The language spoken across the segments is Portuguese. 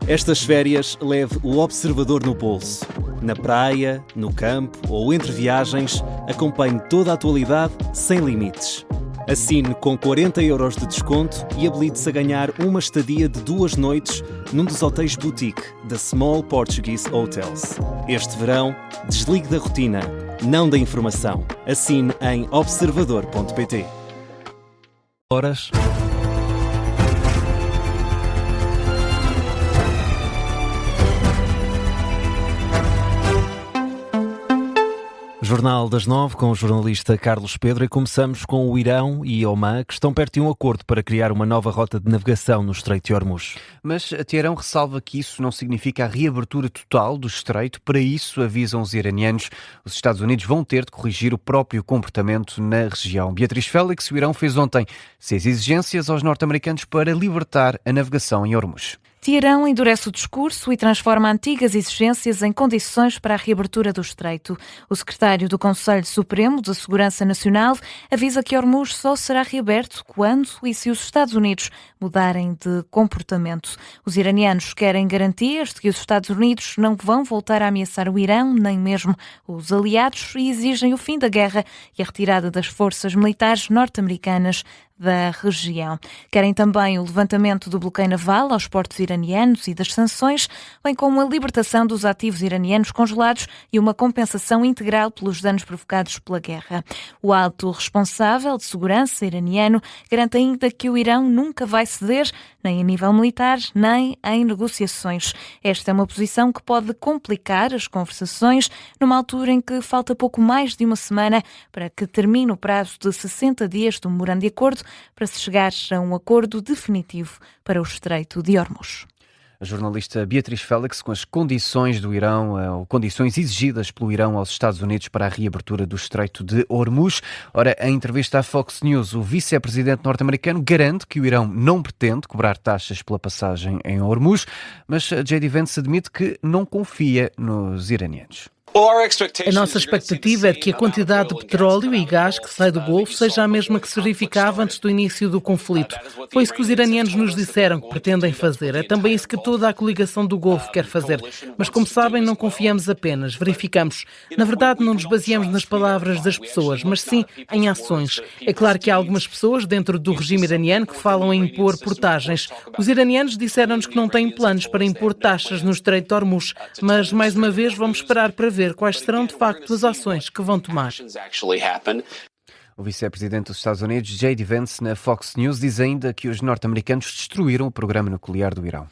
Estas férias leve o Observador no bolso. Na praia, no campo ou entre viagens, acompanhe toda a atualidade sem limites. Assine com 40€ de desconto e habilite-se a ganhar uma estadia de 2 noites num dos hotéis boutique da Small Portuguese Hotels. Este verão, desligue da rotina, não da informação. Assine em observador.pt. Horas. Jornal das 9 com o jornalista Carlos Pedro e começamos com o Irão e Omã, que estão perto de um acordo para criar uma nova rota de navegação no Estreito de Hormuz. Mas Teherão ressalva que isso não significa a reabertura total do Estreito. Para isso, avisam os iranianos, os Estados Unidos vão ter de corrigir o próprio comportamento na região. Beatriz Félix, o Irão fez ontem 6 exigências aos norte-americanos para libertar a navegação em Hormuz. Teherão endurece o discurso e transforma antigas exigências em condições para a reabertura do Estreito. O secretário do Conselho Supremo de Segurança Nacional avisa que Hormuz só será reaberto quando e se os Estados Unidos mudarem de comportamento. Os iranianos querem garantias de que os Estados Unidos não vão voltar a ameaçar o Irão, nem mesmo os aliados, e exigem o fim da guerra e a retirada das forças militares norte-americanas da região. Querem também o levantamento do bloqueio naval aos portos iranianos e das sanções, bem como a libertação dos ativos iranianos congelados e uma compensação integral pelos danos provocados pela guerra. O alto responsável de segurança iraniano garante ainda que o Irão nunca vai ceder, nem a nível militar, nem em negociações. Esta é uma posição que pode complicar as conversações numa altura em que falta pouco mais de uma semana para que termine o prazo de 60 dias do memorando de acordo para se chegar a um acordo definitivo para o Estreito de Hormuz. A jornalista Beatriz Félix com as condições do Irão, ou condições exigidas pelo Irão aos Estados Unidos para a reabertura do Estreito de Hormuz. Ora, em entrevista à Fox News, o vice-presidente norte-americano garante que o Irão não pretende cobrar taxas pela passagem em Hormuz, mas J.D. Vance admite que não confia nos iranianos. A nossa expectativa é de que a quantidade de petróleo e gás que sai do Golfo seja a mesma que se verificava antes do início do conflito. Foi isso que os iranianos nos disseram que pretendem fazer. É também isso que toda a coligação do Golfo quer fazer. Mas, como sabem, não confiamos apenas, verificamos. Na verdade, não nos baseamos nas palavras das pessoas, mas sim em ações. É claro que há algumas pessoas dentro do regime iraniano que falam em impor portagens. Os iranianos disseram-nos que não têm planos para impor taxas no Estreito de Hormuz, mas, mais uma vez, vamos esperar para ver quais serão de facto as ações que vão tomar. O vice-presidente dos Estados Unidos, J.D. Vance, na Fox News, diz ainda que os norte-americanos destruíram o programa nuclear do Irão.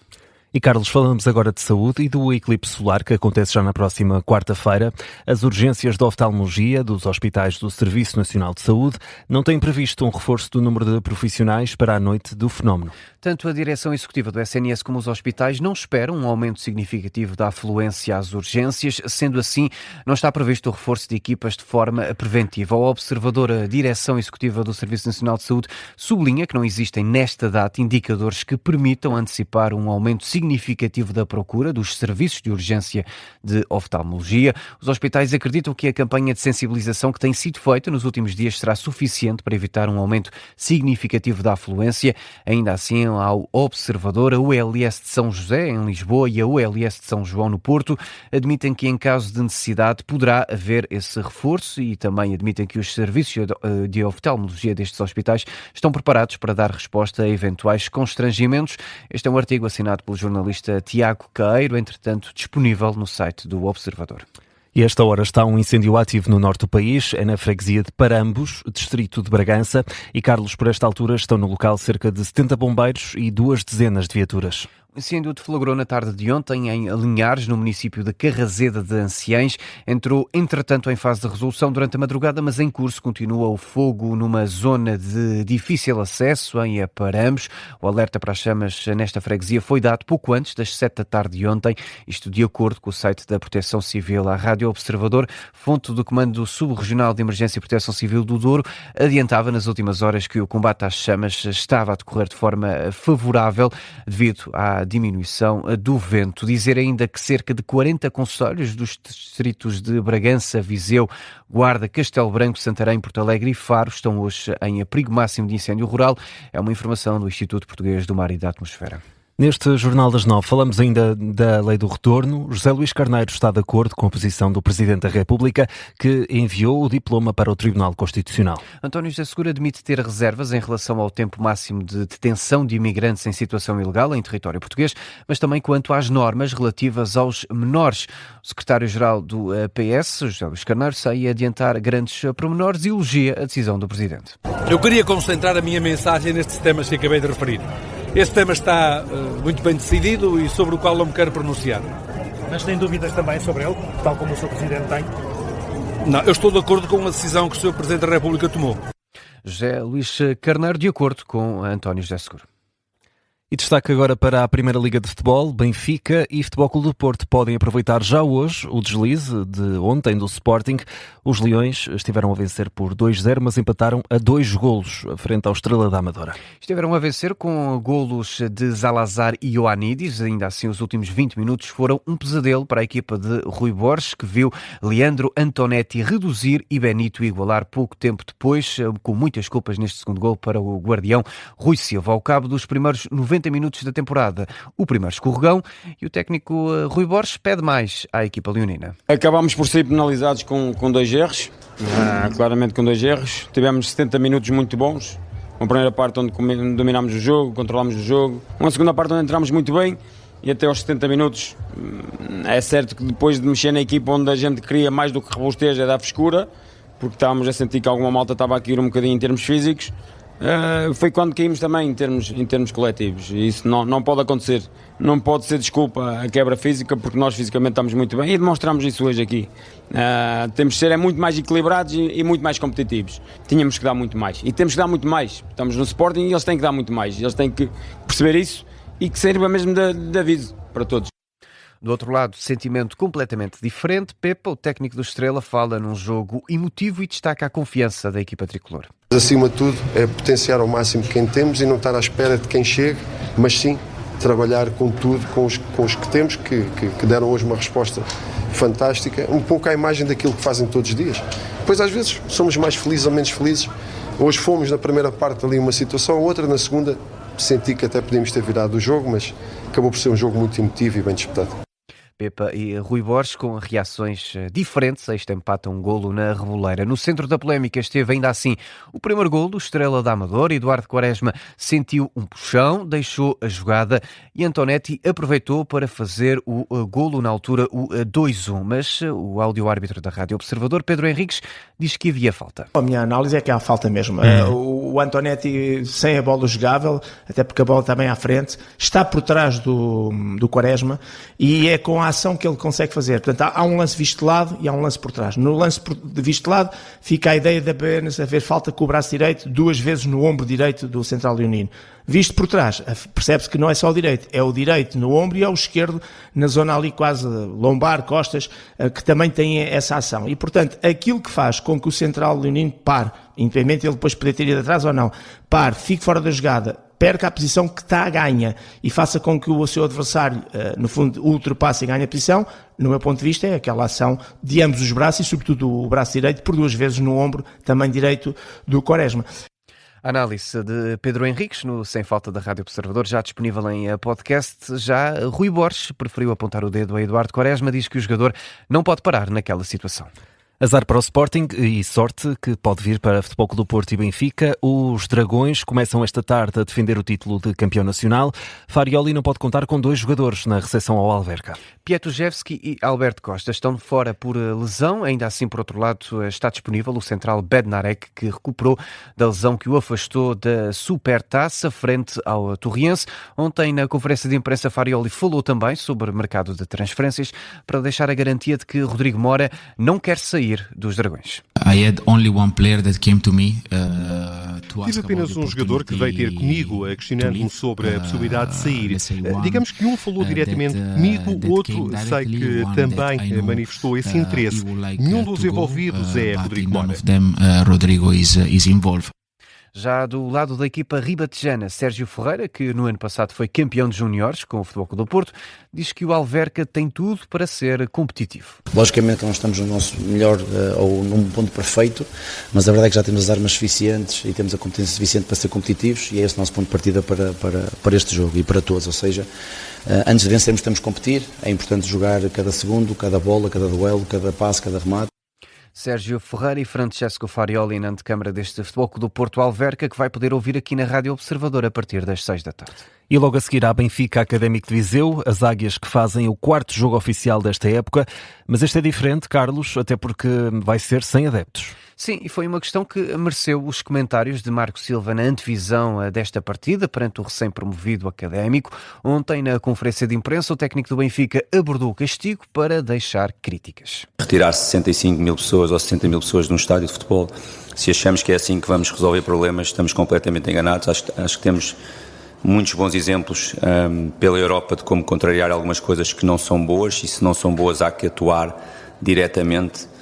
E Carlos, falamos agora de saúde e do eclipse solar que acontece já na próxima quarta-feira. As urgências de oftalmologia dos hospitais do Serviço Nacional de Saúde não têm previsto um reforço do número de profissionais para a noite do fenómeno. Tanto a direção executiva do SNS como os hospitais não esperam um aumento significativo da afluência às urgências. Sendo assim, não está previsto o reforço de equipas de forma preventiva. O observador, a direção executiva do Serviço Nacional de Saúde, sublinha que não existem nesta data indicadores que permitam antecipar um aumento significativo da procura dos serviços de urgência de oftalmologia. Os hospitais acreditam que a campanha de sensibilização que tem sido feita nos últimos dias será suficiente para evitar um aumento significativo da afluência. Ainda assim, ao observador, a ULS de São José, em Lisboa, e a ULS de São João, no Porto, admitem que em caso de necessidade poderá haver esse reforço e também admitem que os serviços de oftalmologia destes hospitais estão preparados para dar resposta a eventuais constrangimentos. Este é um artigo assinado pelo jornalista Tiago Caeiro, entretanto disponível no site do Observador. E a esta hora está um incêndio ativo no norte do país, é na freguesia de Parambos, distrito de Bragança. E, Carlos, por esta altura estão no local cerca de 70 bombeiros e 2 dezenas de viaturas. O incêndio deflagrou na tarde de ontem em Linhares, no município de Carrazeda de Anciães. Entrou, entretanto, em fase de resolução durante a madrugada, mas em curso continua o fogo numa zona de difícil acesso em Aparambos. O alerta para as chamas nesta freguesia foi dado pouco antes das 7 da tarde de ontem, isto de acordo com o site da Proteção Civil. A Rádio Observador, fonte do Comando Subregional de Emergência e Proteção Civil do Douro, adiantava nas últimas horas que o combate às chamas estava a decorrer de forma favorável devido à diminuição do vento. Dizer ainda que cerca de 40 concelhos dos distritos de Bragança, Viseu, Guarda, Castelo Branco, Santarém, Porto Alegre e Faro estão hoje em perigo máximo de incêndio rural. É uma informação do Instituto Português do Mar e da Atmosfera. Neste Jornal das 9 falamos ainda da lei do retorno. José Luís Carneiro está de acordo com a posição do Presidente da República, que enviou o diploma para o Tribunal Constitucional. António José Seguro admite ter reservas em relação ao tempo máximo de detenção de imigrantes em situação ilegal em território português, mas também quanto às normas relativas aos menores. O secretário-geral do PS, José Luís Carneiro, sai a adiantar grandes pormenores e elogia a decisão do Presidente. Eu queria concentrar a minha mensagem nestes temas que acabei de referir. Este tema está muito bem decidido e sobre o qual não me quero pronunciar. Mas tem dúvidas também sobre ele, tal como o Sr. Presidente tem? Não, eu estou de acordo com a decisão que o Sr. Presidente da República tomou. José Luís Carneiro, de acordo com António José Seguro. E destaque agora para a Primeira Liga de Futebol. Benfica e Futebol Clube do Porto podem aproveitar já hoje o deslize de ontem do Sporting. Os Leões estiveram a vencer por 2-0, mas empataram a 2 golos frente ao Estrela da Amadora. Estiveram a vencer com golos de Zalazar e Ioannidis. Ainda assim, os últimos 20 minutos foram um pesadelo para a equipa de Rui Borges, que viu Leandro Antonetti reduzir e Benito igualar pouco tempo depois, com muitas culpas neste segundo gol para o guardião Rui Silva. Ao cabo dos primeiros 90 minutos da temporada, o primeiro escorregão, e o técnico Rui Borges pede mais à equipa leonina. Acabámos por ser penalizados com 2 erros, claramente com 2 erros. Tivemos 70 minutos muito bons. Uma primeira parte onde dominámos o jogo, controlámos o jogo. Uma segunda parte onde entramos muito bem e até aos 70 minutos é certo que depois de mexer na equipa onde a gente queria mais do que robusteja é dar frescura, porque estávamos a sentir que alguma malta estava a cair um bocadinho em termos físicos. Foi quando caímos também em termos coletivos, e isso não pode acontecer, não pode ser desculpa a quebra física, porque nós fisicamente estamos muito bem e demonstramos isso hoje aqui. Temos de ser muito mais equilibrados e muito mais competitivos. Tínhamos que dar muito mais e temos que dar muito mais. Estamos no Sporting e eles têm que dar muito mais, eles têm que perceber isso e que sirva mesmo de aviso para todos. Do outro lado, sentimento completamente diferente. Pepa, o técnico do Estrela, fala num jogo emotivo e destaca a confiança da equipa tricolor. Acima de tudo, é potenciar ao máximo quem temos e não estar à espera de quem chegue, mas sim trabalhar com tudo, com os que temos, que deram hoje uma resposta fantástica, um pouco à imagem daquilo que fazem todos os dias. Pois às vezes somos mais felizes ou menos felizes. Hoje fomos na primeira parte ali uma situação, outra na segunda senti que até podíamos ter virado o jogo, mas acabou por ser um jogo muito emotivo e bem disputado. Pepa e Rui Borges com reações diferentes. Este empate um golo na Reboleira. No centro da polémica esteve ainda assim o primeiro golo do Estrela da Amadora. Eduardo Quaresma sentiu um puxão, deixou a jogada e Antonetti aproveitou para fazer o golo na altura, o 2-1. Mas o áudio-árbitro da Rádio Observador, Pedro Henriques, diz que havia falta. A minha análise é que há falta mesmo. O Antonetti sem a bola jogável, até porque a bola está bem à frente, está por trás do Quaresma e é com a ação que ele consegue fazer. Portanto, há um lance visto de lado e há um lance por trás. No lance de visto de lado fica a ideia de apenas haver falta com o braço direito 2 vezes no ombro direito do central leonino. Visto por trás, percebe-se que não é só o direito, é o direito no ombro e é o esquerdo na zona ali quase lombar, costas, que também tem essa ação. E, portanto, aquilo que faz com que o central leonino pare, independente ele depois poder ter ido atrás ou não, pare, fique fora da jogada, perca a posição que está a ganha e faça com que o seu adversário, no fundo, ultrapasse e ganhe a posição, no meu ponto de vista, é aquela ação de ambos os braços e, sobretudo, o braço direito, por 2 vezes no ombro, também direito do Quaresma. Análise de Pedro Henriques, no Sem Falta da Rádio Observador, já disponível em podcast. Já Rui Borges preferiu apontar o dedo a Eduardo Quaresma, diz que o jogador não pode parar naquela situação. Azar para o Sporting e sorte que pode vir para Futebol Clube do Porto e Benfica. Os Dragões começam esta tarde a defender o título de campeão nacional. Farioli não pode contar com 2 jogadores na recepção ao Alverca. Pietujevski e Alberto Costa estão fora por lesão. Ainda assim, por outro lado, está disponível o central Bednarek, que recuperou da lesão que o afastou da Supertaça frente ao Torriense. Ontem, na conferência de imprensa, Farioli falou também sobre o mercado de transferências para deixar a garantia de que Rodrigo Mora não quer sair dos Dragões. Tive apenas um jogador que veio ter comigo, questionando-me sobre a possibilidade de sair. Digamos que um falou diretamente comigo, o outro sei que também manifestou esse interesse. Nenhum dos envolvidos é Rodrigo Mora. Já do lado da equipa ribatejana, Sérgio Ferreira, que no ano passado foi campeão de júniores com o Futebol Clube do Porto, diz que o Alverca tem tudo para ser competitivo. Logicamente não estamos no nosso melhor ou num ponto perfeito, mas a verdade é que já temos as armas suficientes e temos a competência suficiente para ser competitivos, e é esse o nosso ponto de partida para este jogo e para todos. Ou seja, antes de vencermos temos que competir, é importante jogar cada segundo, cada bola, cada duelo, cada passe, cada remate. Sérgio Ferreira e Francesco Farioli na antecâmara deste Futebol Clube do Porto Alverca, que vai poder ouvir aqui na Rádio Observador a partir das 6 da tarde. E logo a seguir à Benfica Académico de Viseu, as águias que fazem o 4º jogo oficial desta época, mas este é diferente, Carlos, até porque vai ser sem adeptos. Sim, e foi uma questão que mereceu os comentários de Marco Silva na antevisão desta partida, perante o recém-promovido Académico. Ontem, na conferência de imprensa, o técnico do Benfica abordou o castigo para deixar críticas. Retirar 65 mil pessoas ou 60 mil pessoas de um estádio de futebol, se achamos que é assim que vamos resolver problemas, estamos completamente enganados. Acho que temos muitos bons exemplos pela Europa de como contrariar algumas coisas que não são boas, e se não são boas há que atuar diretamente,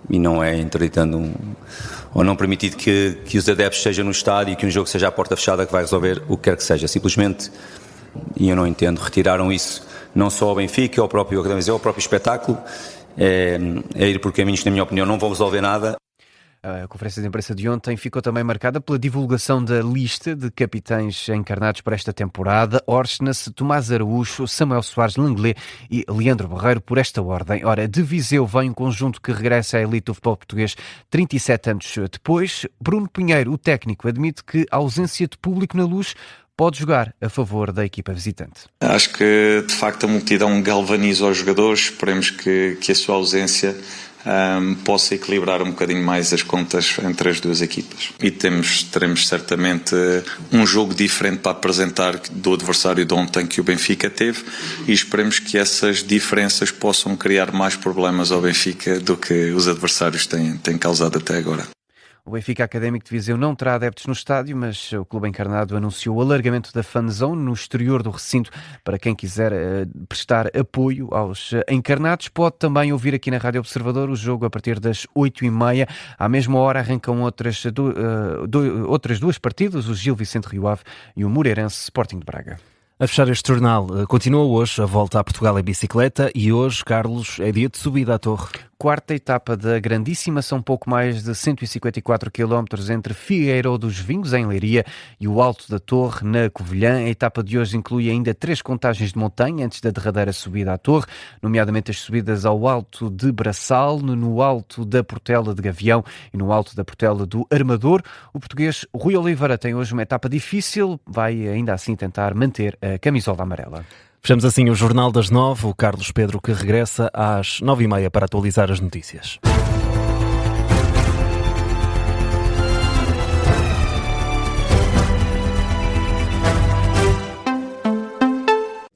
e não é interditando ou não permitindo que os adeptos estejam no estádio e que um jogo seja à porta fechada que vai resolver o que quer que seja. Simplesmente, e eu não entendo, retiraram isso não só ao Benfica, ao próprio Académico, ao próprio espetáculo, é ir por caminhos que, na minha opinião, não vão resolver nada. A conferência de imprensa de ontem ficou também marcada pela divulgação da lista de capitães encarnados para esta temporada: Orsnes, Tomás Araújo, Samuel Soares Lenglet e Leandro Barreiro, por esta ordem. Ora, de Viseu vem um conjunto que regressa à elite do futebol português 37 anos depois. Bruno Pinheiro, o técnico, admite que a ausência de público na Luz pode jogar a favor da equipa visitante. Acho que, de facto, a multidão galvaniza os jogadores. Esperemos que a sua ausência possa equilibrar um bocadinho mais as contas entre as duas equipas. E teremos certamente um jogo diferente para apresentar do adversário de ontem que o Benfica teve, e esperemos que essas diferenças possam criar mais problemas ao Benfica do que os adversários têm causado até agora. O Benfica Académico de Viseu não terá adeptos no estádio, mas o clube encarnado anunciou o alargamento da fan zone no exterior do recinto para quem quiser prestar apoio aos encarnados. Pode também ouvir aqui na Rádio Observador o jogo a partir das 8h30. À mesma hora arrancam outras duas partidas, o Gil Vicente Rio Ave e o Moreirense Sporting de Braga. A fechar este jornal, continua hoje a volta a Portugal em bicicleta, e hoje, Carlos, é dia de subida à Torre. Quarta etapa da Grandíssima, são pouco mais de 154 km entre Figueiró dos Vinhos, em Leiria, e o Alto da Torre, na Covilhã. A etapa de hoje inclui ainda 3 contagens de montanha antes da derradeira subida à Torre, nomeadamente as subidas ao Alto de Braçal, no Alto da Portela de Gavião e no Alto da Portela do Armador. O português Rui Oliveira tem hoje uma etapa difícil, vai ainda assim tentar manter a camisola amarela. Fechamos assim o Jornal das 9, o Carlos Pedro que regressa às 9h30 para atualizar as notícias.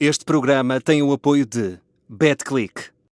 Este programa tem o apoio de BetClick.